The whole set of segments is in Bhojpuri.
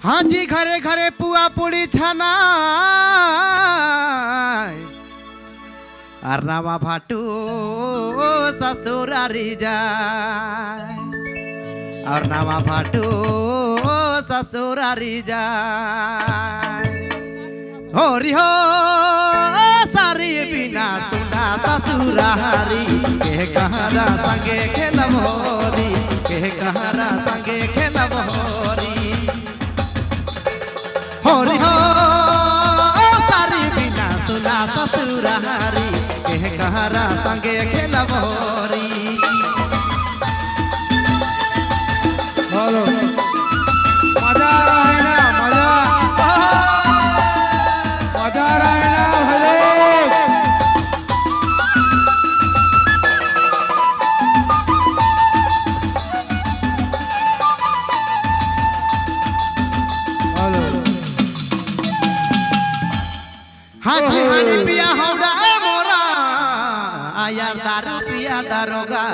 हाँ जी घरे घरे पुआ पुड़ी छना अरनामा भाटू ससुरारी जाए और नामा भाटू ससुरारी जाए होरी हो सारी बिना सुना ससुरारी के कहरा संगे खेलब होरी के कहरा संगे खेलब होरी होरी हो सारी बिना सुना ससुरारी के कहरा संगे खेलब होरी हेलो मजा आ रहा है ना मजा आ रहा है ना हेलो हाँ जी हानी पिया हौड़ा मोरा यार दारू पिया दारोगा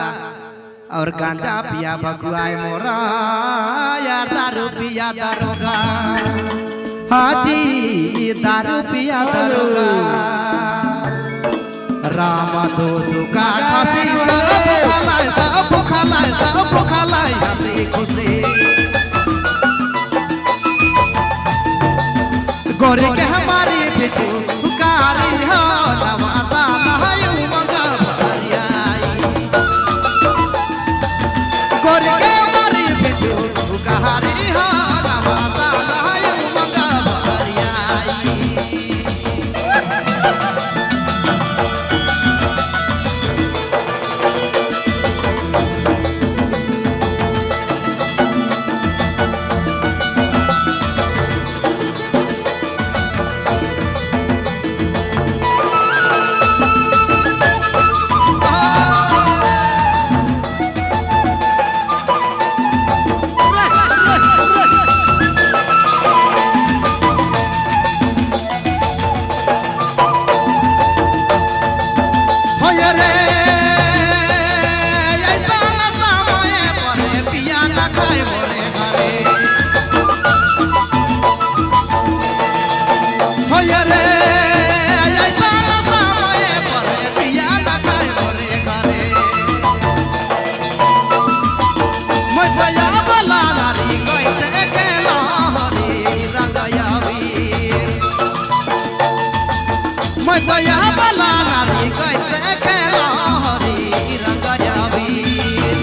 और गांजा पिया भगुआए मोरा यार दारू पिया दारोगा हाँ जी दारू पिया दारोगा राम दोसु का खासी सब खालाए हंसी खुशी गोरे के हमारी पिछू पुकारी हो नवासा लहायू मंगा भरियाई गोरे के हमारी पिछू पुकारी हो नवासा लहायू मंगा भरियाई दया बला नारी कैसे खेला हरी रंग जावीर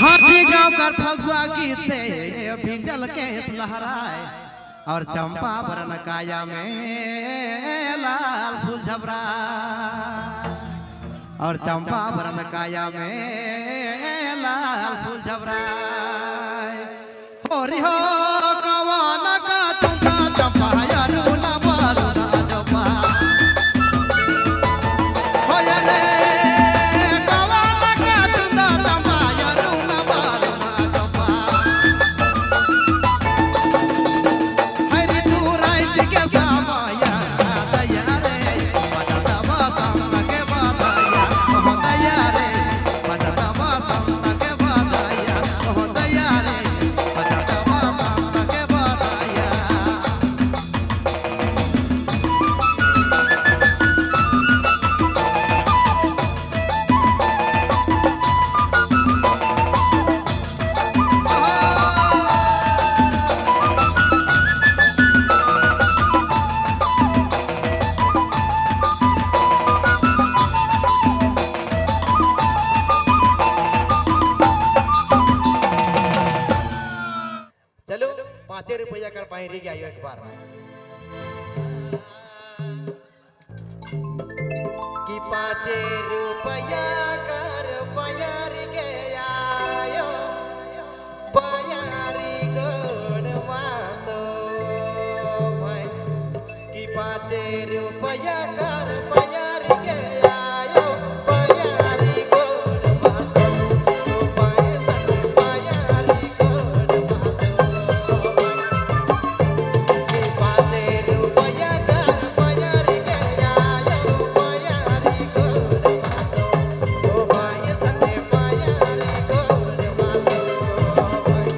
फगुआ गीत से भिंजल केस लहराए और चंपा बरन काया में लाल फूल झबरा और चंपा बरन काया में लाल फूल झबरा होरी हो कवन का तुका चंपा यारू न बालना चंपा हो रे ₹5 कर पाए रही एक बार कि 5 रुपया कर पयारी के आयो पयारी गोड़ मासो भाई कि 5 रुपया कर पयारी के आयो पयारी गोड़ मासो भाई पयारी गोड़ मासो कि 5 रुपया कर पयारी के आयो पयारी गोड़ मासो भाई सते पयारी गोड़ मासो भाई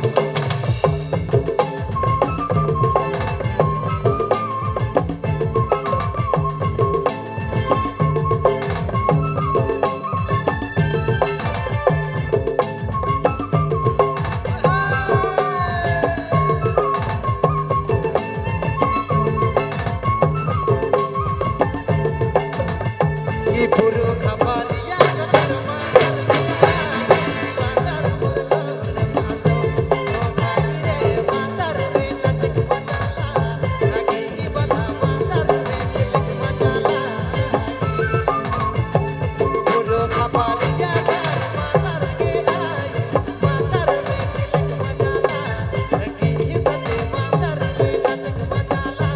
कि पुरु खबरिया कर मातर मातर गोड़ मासो भाई रे मातर रे नचक मचाला लगी बता मातर रे किलक मचाला पुरु खबरिया कर मातर के आयो मातर रे किलक मचाला लगी सते मातर रे नचक मचाला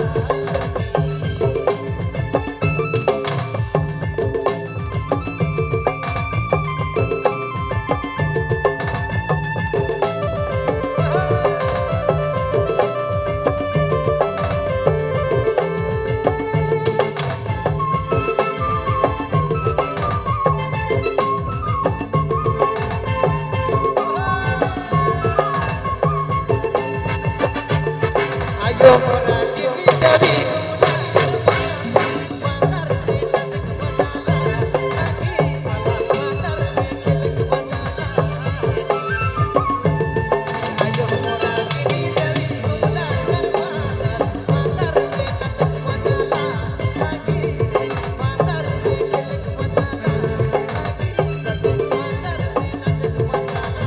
आयो मोरा किनी देवी मातर रे नचक मचाला लगी बता मातर रे किलक मचाला आयो मोरा किनी देवी मातर मातर रे नचक मचाला लगी मातर रे किलक मचाला लगी सते मातर रे नचक मचाला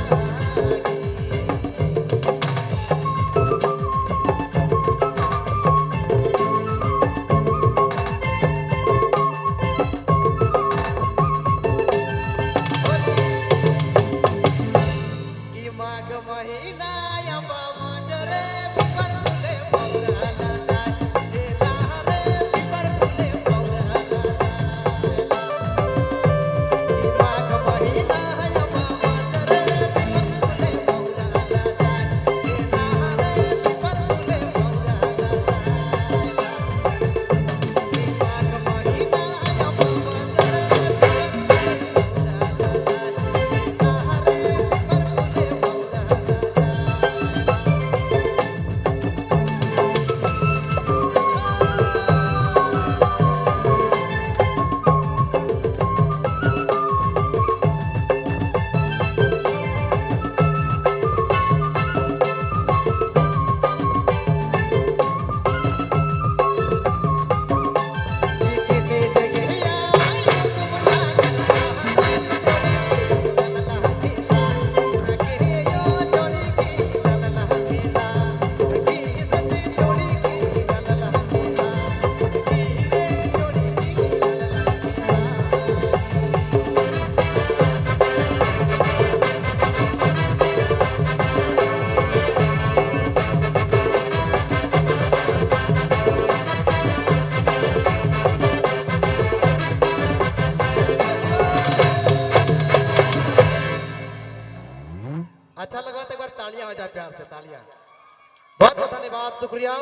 कि माघ महीना अंबा मंजरे पिपर फुले मौराला जाय देला रे पिपर फुले मौराला जाय कि माघ महीना अंबा मंजरे पिपर फुले मौराला जाय देला रे पिपर फुले मौराला जाय कि माघ महीना अंबा मंजरे पिपर फुले मौराला जाय देला रे पिपर फुले मौराला अच्छा लगा तो एक बार तालियां हो जाए प्यार से तालियां बहुत बहुत धन्यवाद शुक्रिया।